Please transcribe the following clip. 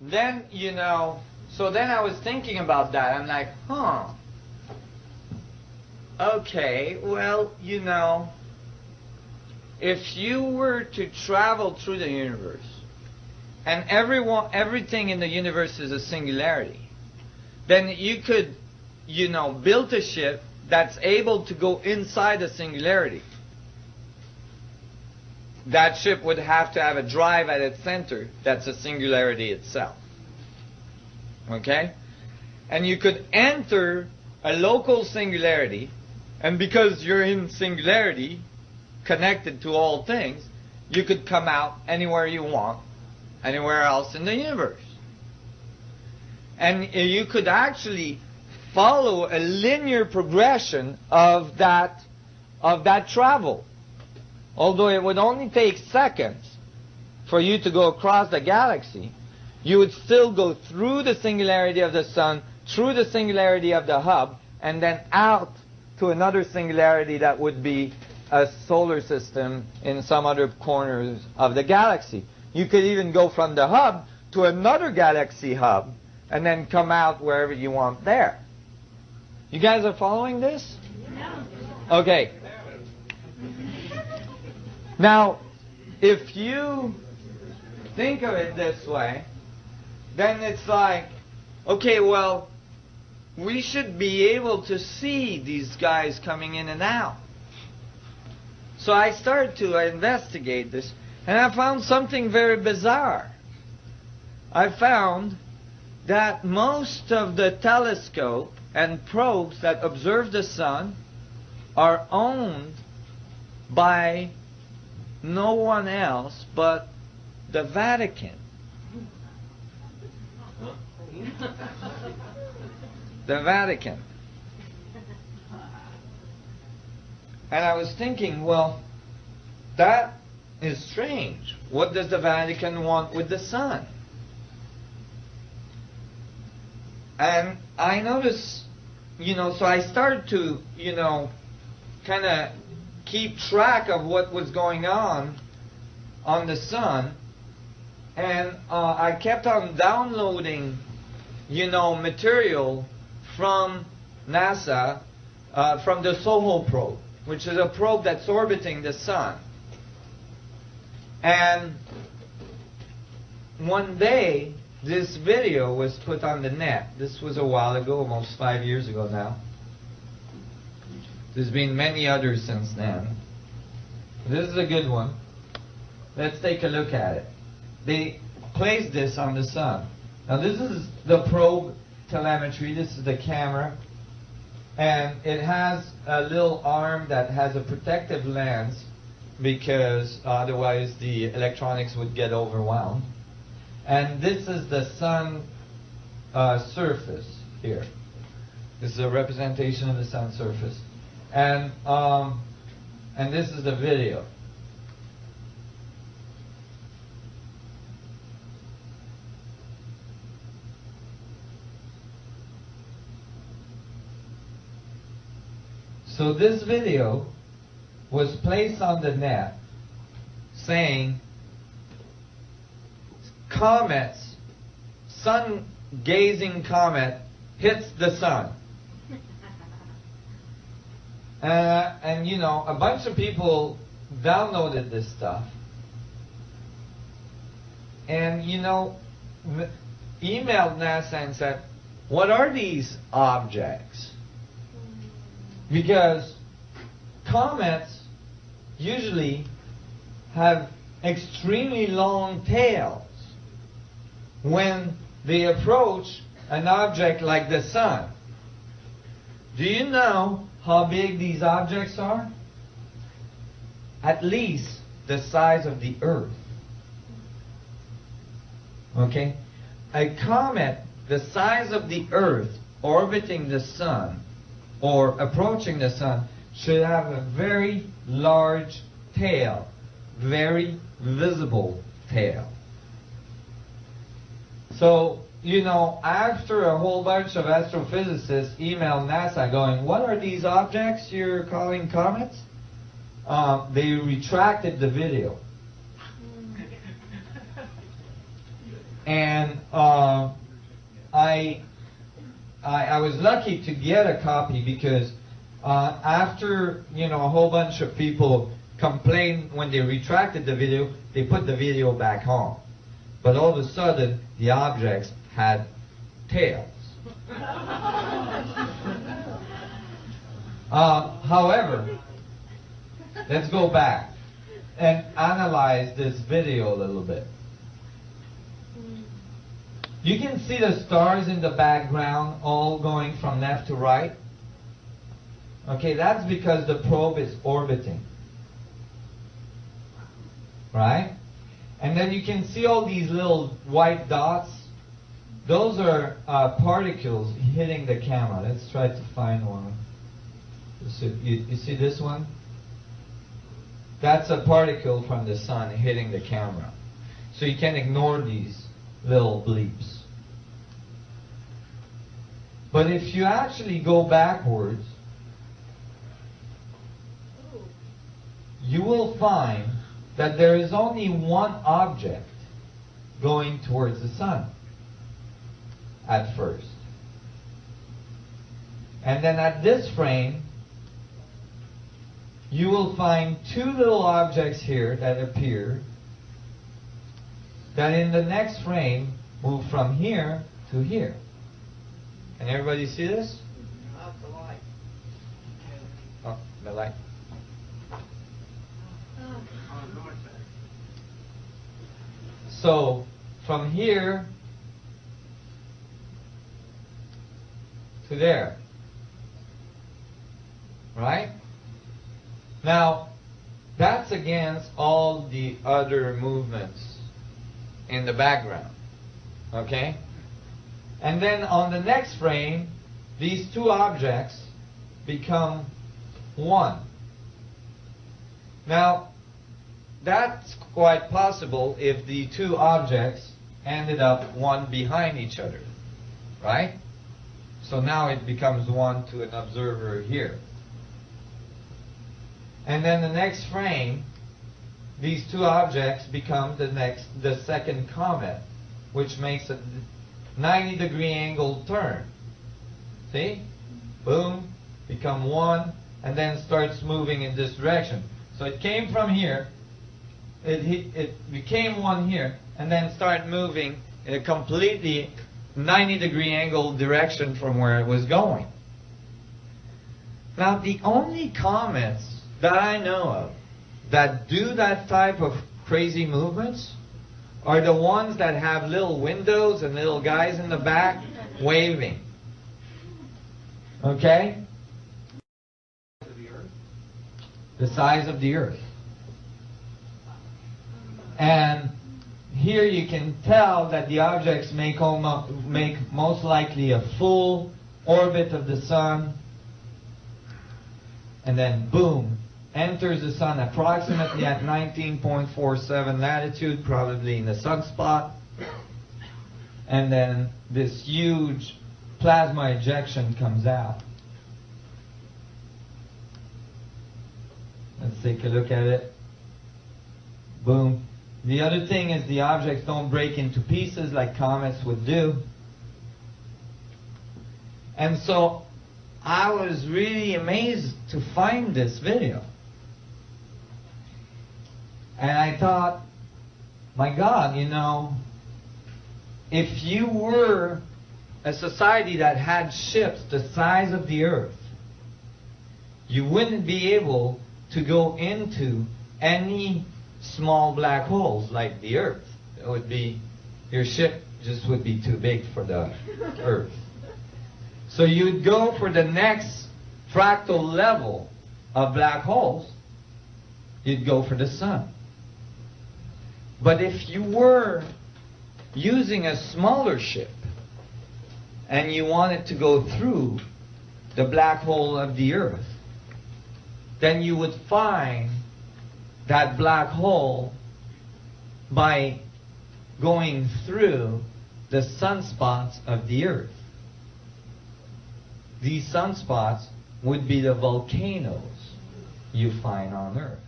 then, you know, so then I was thinking about that. I'm like, okay, well, you know, if you were to travel through the universe, and everything in the universe is a singularity, then you could, you know, build a ship that's able to go inside a singularity. That ship would have to have a drive at its center that's a singularity itself. Okay? And you could enter a local singularity, and because you're in singularity, connected to all things, you could come out anywhere you want, anywhere else in the universe. And you could actually follow a linear progression of that travel. Although it would only take seconds for you to go across the galaxy, you would still go through the singularity of the sun, through the singularity of the hub, and then out to another singularity that would be a solar system in some other corners of the galaxy. You could even go from the hub to another galaxy hub and then come out wherever you want there. You guys are following this? Okay. Now, if you think of it this way, then it's like, okay, well, we should be able to see these guys coming in and out. So I started to investigate this, and I found something very bizarre. I found that most of the telescope and probes that observe the sun are owned by no one else but the Vatican. The Vatican. And I was thinking, well, that is strange. What does the Vatican want with the sun? And I noticed, you know, so I started to, you know, kind of keep track of what was going on the sun. And I kept on downloading, you know, material from NASA, from the SOHO probe, which is a probe that's orbiting the sun. And one day, this video was put on the net. This was a while ago, almost 5 years ago now. There's been many others since then. This is a good one. Let's take a look at it. They placed this on the sun. Now this is the probe telemetry. This is the camera. And it has a little arm that has a protective lens because otherwise the electronics would get overwhelmed. And this is the sun surface here. This is a representation of the sun surface. And this is the video. So this video was placed on the net saying comets, sun-gazing comet hits the sun. And you know, a bunch of people downloaded this stuff. And you know, emailed NASA and said, what are these objects? Because comets usually have extremely long tails when they approach an object like the sun. Do you know how big these objects are? At least the size of the Earth. Okay? A comet the size of the Earth orbiting the sun or approaching the sun should have a very large tail, very visible tail. So, you know, after a whole bunch of astrophysicists emailed NASA going, what are these objects you're calling comets? They retracted the video. And I was lucky to get a copy because after, you know, a whole bunch of people complained when they retracted the video, they put the video back on. But all of a sudden, the objects had tails. However, let's go back and analyze this video a little bit. You can see the stars in the background all going from left to right. Okay, that's because the probe is orbiting. Right? And then you can see all these little white dots. Those are particles hitting the camera. Let's try to find one. You see this one? That's a particle from the sun hitting the camera. So you can ignore these little bleeps. But if you actually go backwards, you will find that there is only one object going towards the sun at first. And then at this frame, you will find two little objects here that appear that in the next frame move from here to here. Can everybody see this? The light. Oh, the light. So, from here to there. Right? Now, that's against all the other movements in the background. Okay? And then on the next frame, these two objects become one. Now, that's quite possible if the two objects ended up one behind each other. Right? So now it becomes one to an observer here. And then the next frame, these two objects become the second comet, which makes a 90-degree angle turn. See? Boom, become one, and then starts moving in this direction. So it came from here, it became one here, and then started moving in a completely 90-degree angle direction from where it was going. Now, the only comets that I know of that do that type of crazy movements are the ones that have little windows and little guys in the back waving. Okay? The size of the Earth. And here you can tell that the objects make most likely a full orbit of the sun, and then boom, enters the sun approximately at 19.47 latitude, probably in the sunspot, and then this huge plasma ejection comes out. Let's take a look at it. Boom. The other thing is the objects don't break into pieces like comets would do. And so I was really amazed to find this video. And I thought, my God, you know, if you were a society that had ships the size of the Earth, you wouldn't be able to go into any small black holes like the Earth. It would be, your ship just would be too big for the Earth. So you'd go for the next fractal level of black holes, you'd go for the sun. But if you were using a smaller ship and you wanted to go through the black hole of the Earth, then you would find that black hole by going through the sunspots of the Earth. These sunspots would be the volcanoes you find on Earth.